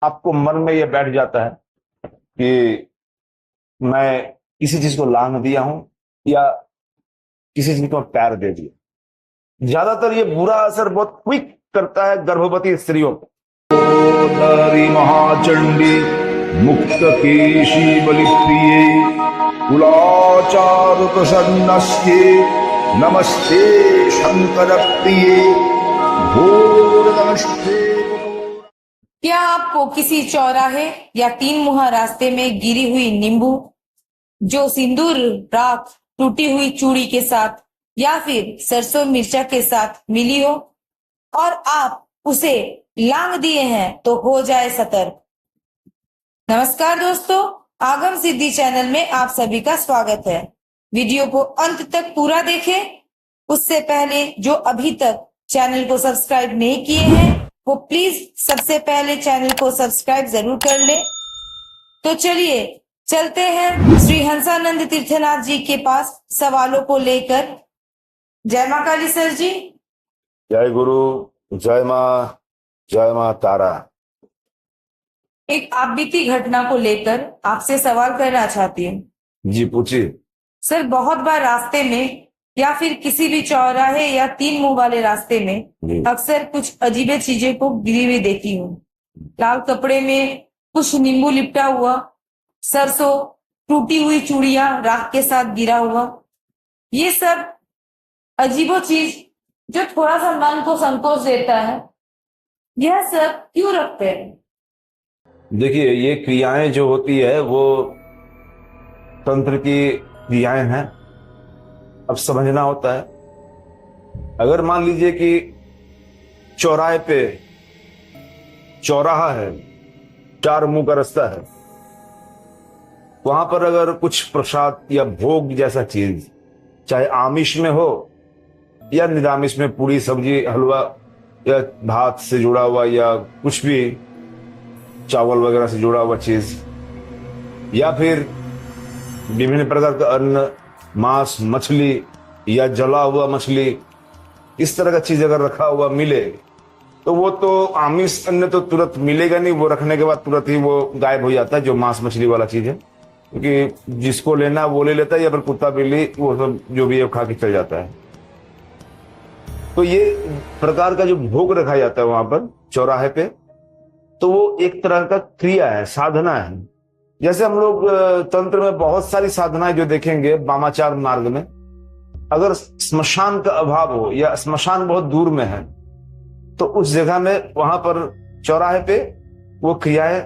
आपको मन में यह बैठ जाता है कि मैं किसी चीज को लांग दिया हूं या किसी चीज को प्यार दे दिया। ज्यादातर ये बुरा असर बहुत क्विक करता है गर्भवती स्त्रियों पर। नारी महाचंडी मुक्त केशी बलिप्रिये कुलाचार प्रसन्नस्ये नमस्ते शंकर प्रिये घोर नमस्ते। क्या आपको किसी चौराहे या तीन मुहा रास्ते में गिरी हुई नींबू जो सिंदूर राख टूटी हुई चूड़ी के साथ या फिर सरसों मिर्चा के साथ मिली हो और आप उसे लांग दिए हैं तो हो जाए सतर्क। नमस्कार दोस्तों, आगम सिद्धि चैनल में आप सभी का स्वागत है। वीडियो को अंत तक पूरा देखें। उससे पहले जो अभी तक चैनल को सब्सक्राइब नहीं किए हैं वो प्लीज सबसे पहले चैनल को सब्सक्राइब जरूर कर ले। तो चलिए चलते हैं श्री हंसानंद तीर्थनाथ जी के पास सवालों को लेकर। जय मां काली सर जी। जय गुरु, जय मां तारा। एक आपबीती घटना को लेकर आपसे सवाल करना चाहती हूँ। जी पूछिए। सर, बहुत बार रास्ते में या फिर किसी भी चौराहे या तीन मुंह वाले रास्ते में अक्सर कुछ अजीबे चीजें को गिरी हुई देखी हूँ। लाल कपड़े में कुछ नींबू लिपटा हुआ, सरसों, टूटी हुई चूड़ियां राख के साथ गिरा हुआ। ये सब अजीबो चीज जो थोड़ा सा मन को संकोच देता है, यह सब क्यों रखते हैं? देखिए, ये क्रियाएं जो होती है वो तंत्र की क्रियाएं हैं। अब समझना होता है। अगर मान लीजिए कि चौराहे पे चौराहा है, चार मुंह का रास्ता है, वहां पर अगर कुछ प्रसाद या भोग जैसा चीज, चाहे आमिष में हो या निरामिष में, पूरी सब्जी हलवा या भात से जुड़ा हुआ या कुछ भी चावल वगैरह से जुड़ा हुआ चीज, या फिर विभिन्न प्रकार का अन्न, मांस, मछली या जला हुआ मछली, इस तरह का चीज अगर रखा हुआ मिले तो वो तो आमिष अन्न तो तुरंत मिलेगा नहीं, वो रखने के बाद तुरंत ही वो गायब हो जाता है, जो मांस मछली वाला चीज है। क्योंकि जिसको लेना वो ले लेता है, या फिर कुत्ता बिल्ली वो सब जो भी है खा के चल जाता है। तो ये प्रकार का जो भोग रखा जाता है वहां पर चौराहे पे, तो वो एक तरह का क्रिया है, साधना है। जैसे हम लोग तंत्र में बहुत सारी साधनाएं जो देखेंगे वामाचार मार्ग में, अगर स्मशान का अभाव हो या स्मशान बहुत दूर में है तो उस जगह में वहां पर चौराहे पे वो क्रियाएं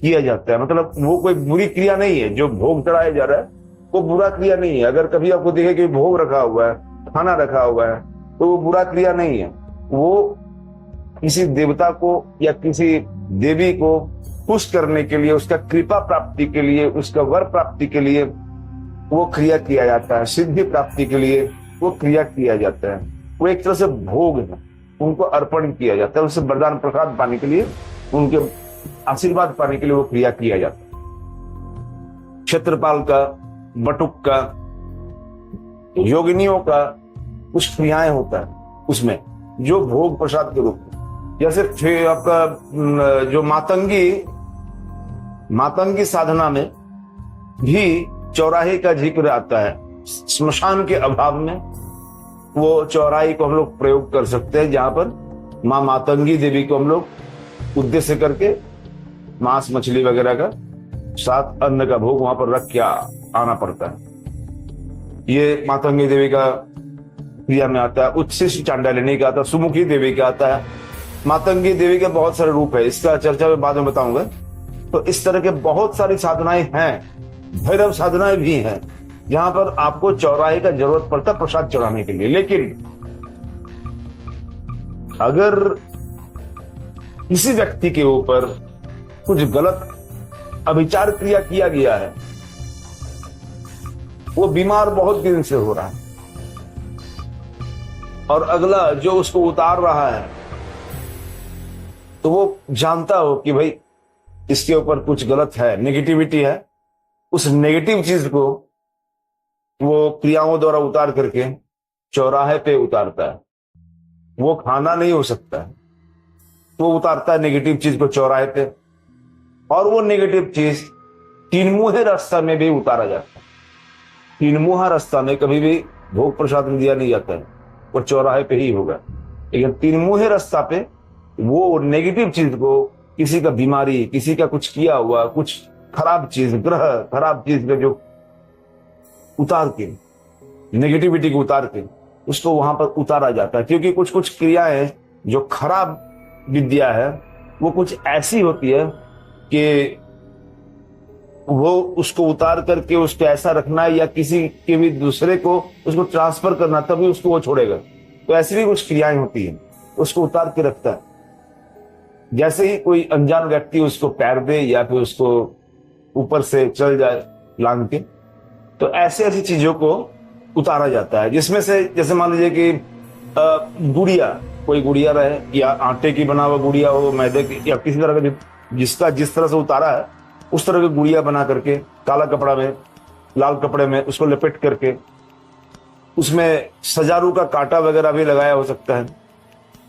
किया जाता है। मतलब वो कोई बुरी क्रिया नहीं है। जो भोग चढ़ाया जा रहा है वो बुरा क्रिया नहीं है। अगर कभी आपको दिखे कि भोग रखा हुआ है, खाना रखा हुआ है, तो वो बुरा क्रिया नहीं है। वो किसी देवता को या किसी देवी को खुश करने के लिए, उसका कृपा प्राप्ति के लिए, उसका वर प्राप्ति के लिए वो क्रिया किया जाता है। सिद्धि प्राप्ति के लिए वो क्रिया किया जाता है। वो एक तरह से भोग है, उनको अर्पण किया जाता है। उससे वरदान प्रसाद पाने के लिए, उनके आशीर्वाद पाने के लिए वो क्रिया किया जाता है। क्षेत्रपाल का, बटुक का, योगिनियों का कुछ क्रियाएं होता है उसमें, जो भोग प्रसाद के रूप में। जैसे आपका जो मातंगी साधना में भी चौराहे का जिक्र आता है। स्मशान के अभाव में वो चौराहे को हम लोग प्रयोग कर सकते हैं, जहां पर मां मातंगी देवी को हम लोग उद्देश्य करके मांस मछली वगैरह का साथ अन्न का भोग वहां पर रख के आना पड़ता है। ये मातंगी देवी का क्रिया में आता है। उच्छिष्ट चांडालिनी का आता है, सुमुखी देवी का आता है। मातंगी देवी के बहुत सारे रूप है, इसका चर्चा मैं बाद में बताऊंगा। तो इस तरह के बहुत सारी साधनाएं हैं। भैरव साधनाएं भी हैं, जहां पर आपको चौराहे का जरूरत पड़ता है प्रसाद चढ़ाने के लिए। लेकिन अगर किसी व्यक्ति के ऊपर कुछ गलत अभिचार क्रिया किया गया है, वो बीमार बहुत दिन से हो रहा है, और अगला जो उसको उतार रहा है तो वो जानता हो कि भाई इसके ऊपर कुछ गलत है, नेगेटिविटी है, उस नेगेटिव चीज को वो क्रियाओं द्वारा उतार करके चौराहे पे उतारता है। वो खाना नहीं हो सकता है। वो उतारता है नेगेटिव चीज को चौराहे पे, और वो नेगेटिव चीज तीन मुहे रास्ता में भी उतारा जाता है। तीन मुहा रास्ता में कभी भी भोग प्रसाद दिया नहीं जाता है, वो चौराहे पे ही होगा। लेकिन तीन मुहे रास्ता पे वो नेगेटिव चीज को, किसी का बीमारी, किसी का कुछ किया हुआ, कुछ खराब चीज, ग्रह खराब चीज का जो उतार के, नेगेटिविटी को उतार के उसको वहां पर उतारा जाता है। क्योंकि कुछ कुछ क्रियाएं जो खराब विद्या है वो कुछ ऐसी होती है कि वो उसको उतार करके उसको ऐसा रखना है या किसी के भी दूसरे को उसको ट्रांसफर करना, तभी उसको वो छोड़ेगा। तो ऐसी भी कुछ क्रियाएं होती हैं, उसको उतार के रखता है। जैसे ही कोई अनजान व्यक्ति उसको पैर दे या फिर उसको ऊपर से चल जाए लांग के, तो ऐसे ऐसी चीजों को उतारा जाता है। जिसमें से जैसे मान लीजिए कि गुड़िया, कोई गुड़िया रहे या आटे की बना हुआ गुड़िया हो, मैदे की या किसी तरह का, जिसका जिस तरह से उतारा है उस तरह की गुड़िया बना करके काला कपड़ा में, लाल कपड़े में उसको लपेट करके उसमें सजारू का कांटा वगैरह भी लगाया हो सकता है,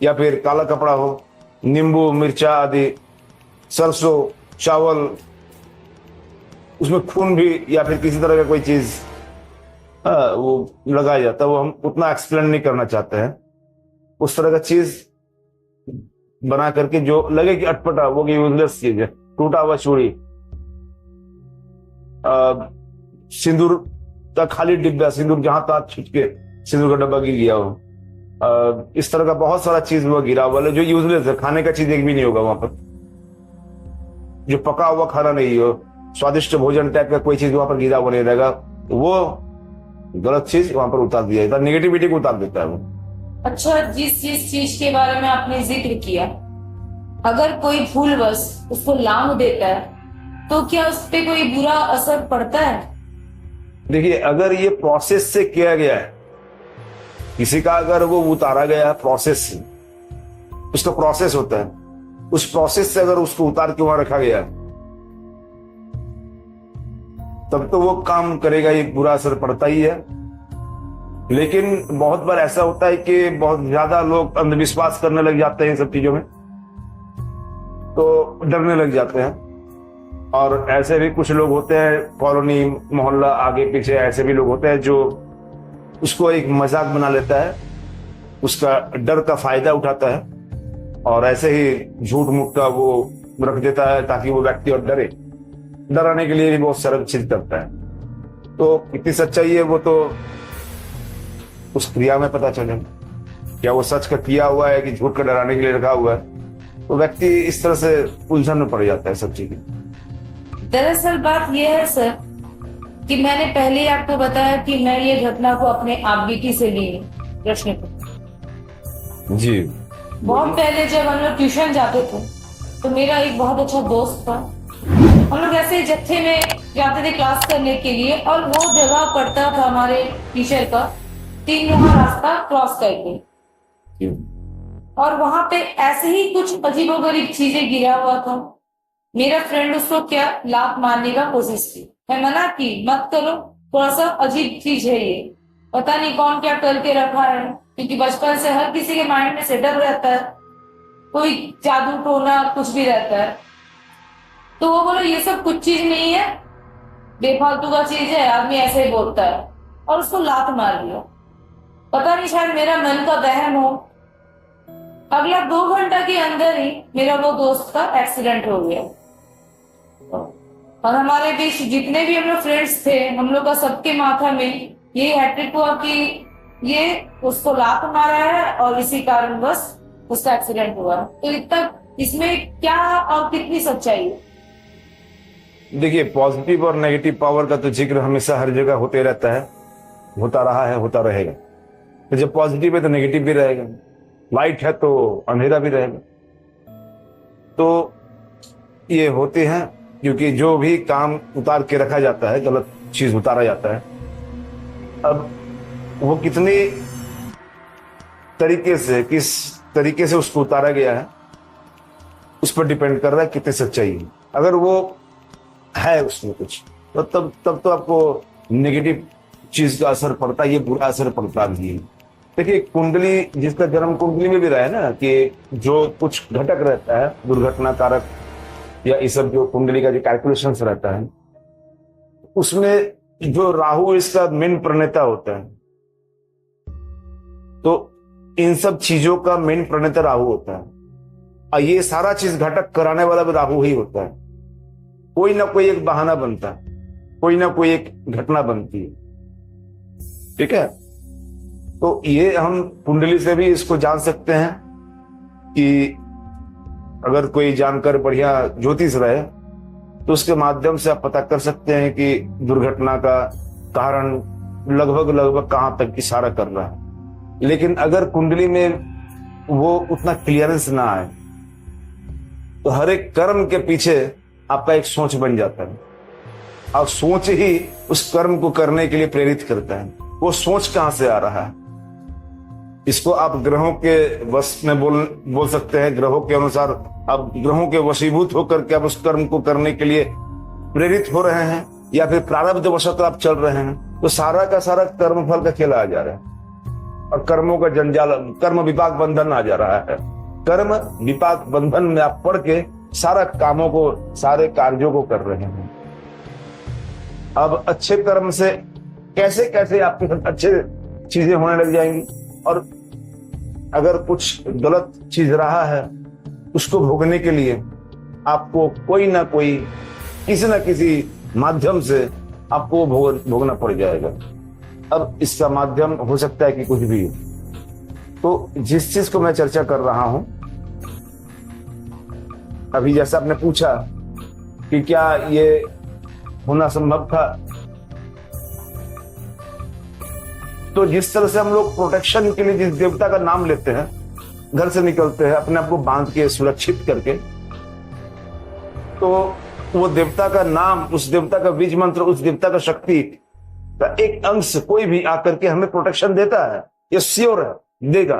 या फिर काला कपड़ा हो, नींबू, मिर्चा आदि, सरसों, चावल, उसमें खून भी या फिर किसी तरह का कोई चीज वो लगाया जाता है। वो हम उतना एक्सप्लेन नहीं करना चाहते हैं। उस तरह का चीज बना करके जो लगे कि अटपटा, वो यूजलेस चीज है। टूटा हुआ चूड़ी, सिंदूर का खाली डिब्बा, सिंदूर जहां तक छिटके सिंदूर का डब्बा गिर गया हो, इस तरह का बहुत सारा चीज वो गिरा हुआ है जो यूजलेस है। खाने का चीज एक भी नहीं होगा वहां पर, जो पका हुआ खाना नहीं हो, स्वादिष्ट भोजन टाइप का कोई चीज वहां पर गिरा हुआ नहीं रहेगा। वो गलत चीज वहां पर उतार दिया जाता है, नेगेटिविटी को उतार देता है वो। अच्छा, जिस चीज के बारे में आपने जिक्र किया, अगर कोई भूलवश उसको लांग देता है तो क्या उस पे कोई बुरा असर पड़ता है? देखिए, अगर ये प्रोसेस से किया गया है, किसी का अगर वो उतारा गया है प्रोसेस से, उसका प्रोसेस होता है, उस प्रोसेस से अगर उसको उतार के वहां रखा गया है, तब तो वो काम करेगा, ये बुरा असर पड़ता ही है। लेकिन बहुत बार ऐसा होता है कि बहुत ज्यादा लोग अंधविश्वास करने लग जाते हैं इन सब चीजों में, तो डरने लग जाते हैं। और ऐसे भी कुछ लोग होते हैं, कॉलोनी, मोहल्ला, आगे पीछे ऐसे भी लोग होते हैं जो उसको एक मजाक बना लेता है, उसका डर का फायदा उठाता है और ऐसे ही झूठ मूठ का वो रख देता है ताकि वो व्यक्ति और डरे। डराने के लिए भी बहुत सारा चीज करता है। तो कितनी सच्चाई है वो तो उस क्रिया में पता चले। क्या वो सच का किया हुआ है कि झूठ का डराने के लिए रखा हुआ है, तो व्यक्ति इस तरह से उलझन में पड़ जाता है सब चीजें। दरअसल बात यह है सर कि मैंने पहले ही आपको बताया कि मैं ये घटना को अपने आप बीती से ली प्रश्न को। जी, बहुत पहले जब हम लोग ट्यूशन जाते थे तो मेरा एक बहुत अच्छा दोस्त था। हम लोग ऐसे जत्थे में जाते थे क्लास करने के लिए, और वो जगह पड़ता था हमारे टीचर का 3 मुहा रास्ता क्रॉस करके, और वहां पे ऐसे ही कुछ अजीबोगरीब चीजें गिरा हुआ था। मेरा फ्रेंड उसको क्या लात मारने का कोशिश की, मैं मना की, मत करो, थोड़ा सा अजीब चीज है ये, पता नहीं कौन क्या करके रखा है। क्योंकि बचपन से हर किसी के माइंड में सेटअप रहता है, कोई जादू टोना कुछ भी रहता है। तो वो बोला ये सब कुछ चीज नहीं है, बेफालतू का चीज है, आदमी ऐसे ही बोलता है, और उसको लात मार दिया। पता नहीं, शायद मेरा मन का वहम हो। अगला 2 घंटा के अंदर ही मेरा वो दोस्त का एक्सीडेंट हो गया। और हमारे बीच जितने भी हम लोग फ्रेंड्स थे, हम लोग का सबके माथा में ये हैट्रिक हुआ कि ये उसको लात मारा है और इसी कारणवश उसका एक्सीडेंट हुआ। तो इतना इसमें क्या और कितनी सच्चाई है? देखिए, पॉजिटिव और नेगेटिव पावर का तो जिक्र हमेशा हर जगह होते रहता है, होता रहा है, होता रहेगा। तो जब पॉजिटिव है तो नेगेटिव भी रहेगा, लाइट है तो अंधेरा भी रहेगा। तो ये होते हैं, क्योंकि जो भी काम उतार के रखा जाता है, गलत चीज उतारा जाता है, अब वो कितनी तरीके से, किस तरीके से उसको उतारा गया है, उस पर डिपेंड कर रहा है कितनी सच्चाई है। अगर वो है उसमें कुछ, तो तब तो आपको नेगेटिव चीज का असर पड़ता है, ये बुरा असर पड़ता भी है। देखिए, कुंडली, जिसका जन्म कुंडली में भी रहा है ना, कि जो कुछ घटक रहता है दुर्घटना कारक या ये सब जो कुंडली का जो कैलकुलेशंस रहता है, उसमें जो राहु इसका मेन प्रणेता होता है, तो इन सब चीजों का मेन प्रणेता राहु होता है। और ये सारा चीज घटक कराने वाला भी राहु ही होता है। कोई ना कोई एक बहाना बनता है, कोई ना कोई एक घटना बनती है। ठीक है, तो ये हम कुंडली से भी इसको जान सकते हैं कि अगर कोई जानकर बढ़िया ज्योतिष रहे तो उसके माध्यम से आप पता कर सकते हैं कि दुर्घटना का कारण लगभग कहां तक इशारा कर रहा है। लेकिन अगर कुंडली में वो उतना क्लियरेंस ना आए तो हर एक कर्म के पीछे आपका एक सोच बन जाता है, और सोच ही उस कर्म को करने के लिए प्रेरित करता है। वो सोच कहां से आ रहा है, इसको आप ग्रहों के वश में बोल सकते हैं। ग्रहों के अनुसार आप ग्रहों के वशीभूत होकर के आप उस कर्म को करने के लिए प्रेरित हो रहे हैं, या फिर प्रारब्ध वशत आप चल रहे हैं, तो सारा का सारा कर्म फल का खेल आ जा रहा है और कर्मों का जंजाल, कर्म विपाक बंधन आ जा रहा है। कर्म विपाक बंधन में आप पढ़ के सारा कामों को, सारे कार्यों को कर रहे हैं। अब अच्छे कर्म से कैसे कैसे आपके साथ अच्छे चीजें होने लग जाएंगी, और अगर कुछ गलत चीज रहा है उसको भोगने के लिए आपको कोई ना कोई, किसी ना किसी माध्यम से आपको भोगना पड़ जाएगा। अब इसका माध्यम हो सकता है कि कुछ भी हो। तो जिस चीज को मैं चर्चा कर रहा हूं अभी, जैसा आपने पूछा कि क्या ये होना संभव था, तो जिस तरह से हम लोग प्रोटेक्शन के लिए जिस देवता का नाम लेते हैं, घर से निकलते हैं अपने आप को बांध के सुरक्षित करके, तो वो देवता का नाम, उस देवता का बीज मंत्र, उस देवता का शक्ति का एक अंश कोई भी आकर के हमें प्रोटेक्शन देता है, ये श्योर है, देगा।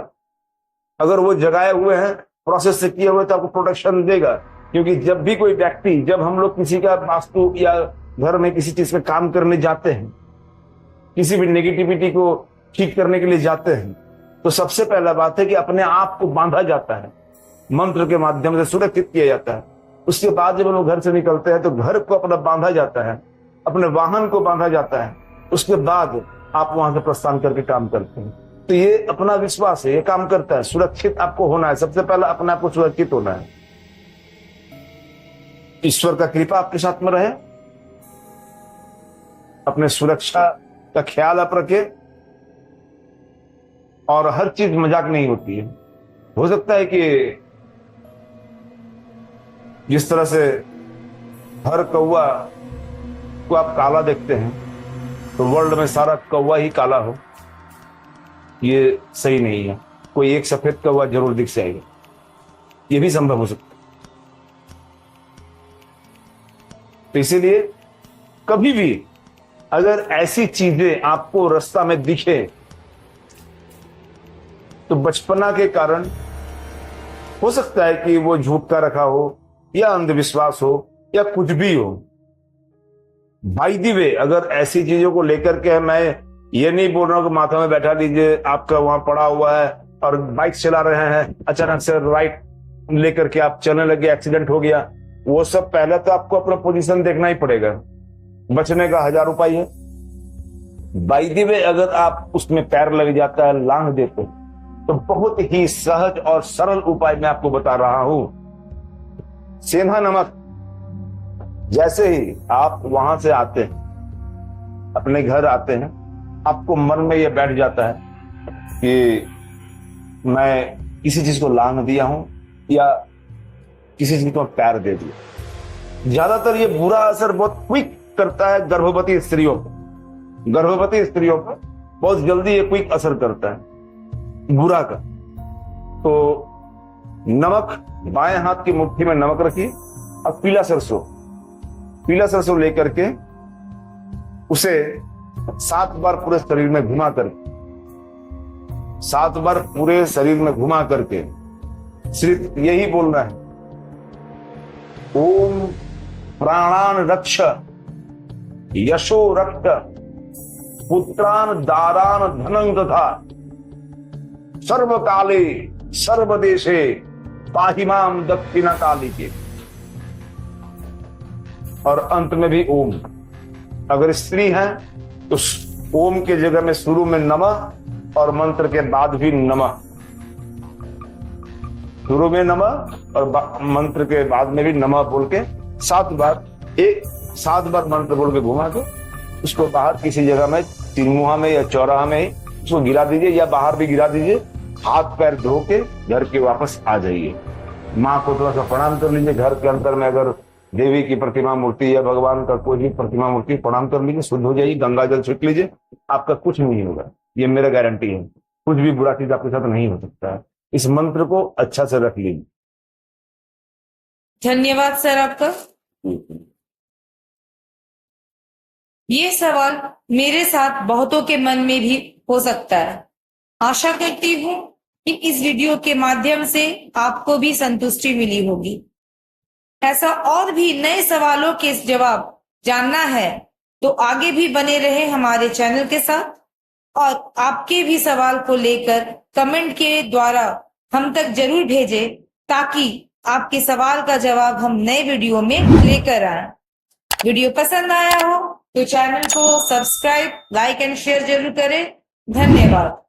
अगर वो जगाए हुए हैं, प्रोसेस से किए हुए, तो आपको प्रोटेक्शन देगा। क्योंकि जब भी कोई व्यक्ति, जब हम लोग किसी का वास्तु या घर में किसी चीज में काम करने जाते हैं, किसी भी नेगेटिविटी को ठीक करने के लिए जाते हैं, तो सबसे पहला बात है कि अपने आप को बांधा जाता है, मंत्र के माध्यम से सुरक्षित किया जाता है। उसके बाद जब हम लोग घर से निकलते हैं तो घर को अपना बांधा जाता है, अपने वाहन को बांधा जाता है। उसके बाद आप वहां से प्रस्थान करके काम करते हैं। तो ये अपना विश्वास है, ये काम करता है। सुरक्षित आपको होना है, सबसे पहला अपने आप को सुरक्षित होना है। ईश्वर का कृपा आपके साथ में रहे, अपने सुरक्षा का ख्याल आप रखें, और हर चीज मजाक नहीं होती है। हो सकता है कि जिस तरह से हर कौवा को आप काला देखते हैं, तो वर्ल्ड में सारा कौवा ही काला हो, ये सही नहीं है। कोई एक सफेद कौवा जरूर दिख जाएगा, ये भी संभव हो सकता है। तो इसीलिए कभी भी अगर ऐसी चीजें आपको रास्ता में दिखे, तो बचपना के कारण हो सकता है कि वो झूठ का रखा हो, या अंधविश्वास हो, या कुछ भी हो। बाय द वे, अगर ऐसी चीजों को लेकर के, मैं ये नहीं बोल रहा हूं कि माथा में बैठा लीजिए, आपका वहां पड़ा हुआ है और बाइक चला रहे हैं, अचानक से राइट लेकर के आप चलने लगे, एक्सीडेंट हो गया, वो सब पहले तो आपको अपना पोजीशन देखना ही पड़ेगा। बचने का 1000 उपाय है। बाय द वे, अगर आप उसमें पैर लग जाता है, लांघ देते, तो बहुत ही सहज और सरल उपाय मैं आपको बता रहा हूं। सेंधा नमक। जैसे ही आप वहां से आते हैं, अपने घर आते हैं, आपको मन में यह बैठ जाता है कि मैं किसी चीज को लांघ दिया हूं, या किसी चीज को पैर दे दिया। ज्यादातर ये बुरा असर बहुत क्विक करता है गर्भवती स्त्रियों पर। गर्भवती स्त्रियों पर बहुत जल्दी ये क्विक असर करता है बुरा का। तो नमक, बाएं हाथ की मुट्ठी में नमक रखिए, और पीला सरसों लेकर के उसे 7 बार पूरे शरीर में घुमा करके, 7 बार पूरे शरीर में घुमा करके सिर्फ यही बोलना है, ओम प्राणान रक्ष, यशो रक्त, पुत्रान दारान धनं तथा सर्वकाले सर्वदेशे पाहि माम दक्षिणा काली के। और अंत में भी ओम। अगर स्त्री है तो ओम के जगह में शुरू में नमः और मंत्र के बाद भी नमः, शुरू में नमः और मंत्र के बाद में भी नमः बोल के 7 बार मंत्र बोल के घुमा दो। उसको बाहर किसी जगह में तिरमुहा में या चौराहा में उसको गिरा दीजिए, या बाहर भी गिरा दीजिए। हाथ पैर धो के घर के वापस आ जाइए। माँ को थोड़ा सा प्रणाम कर लीजिए। घर के अंदर में अगर देवी की प्रतिमा मूर्ति या भगवान का कोई भी प्रतिमा मूर्ति, प्रणाम कर लीजिए, शुद्ध हो जाइए, गंगा जल छिड़क लीजिए, आपका कुछ नहीं होगा। ये मेरा गारंटी है। कुछ भी बुरा चीज आपके साथ नहीं हो सकता है। इस मंत्र को अच्छा से रख लीजिए। धन्यवाद सर आपका। ये सवाल मेरे साथ बहुतों के मन में भी हो सकता है। आशा करती हूँ कि इस वीडियो के माध्यम से आपको भी संतुष्टि मिली होगी। ऐसा और भी नए सवालों के जवाब जानना है तो आगे भी बने रहे हमारे चैनल के साथ, और आपके भी सवाल को लेकर कमेंट के द्वारा हम तक जरूर भेजें, ताकि आपके सवाल का जवाब हम नए वीडियो में लेकर आए। वीडियो पसंद आया हो तो चैनल को सब्सक्राइब, लाइक एंड शेयर जरूर करें। धन्यवाद।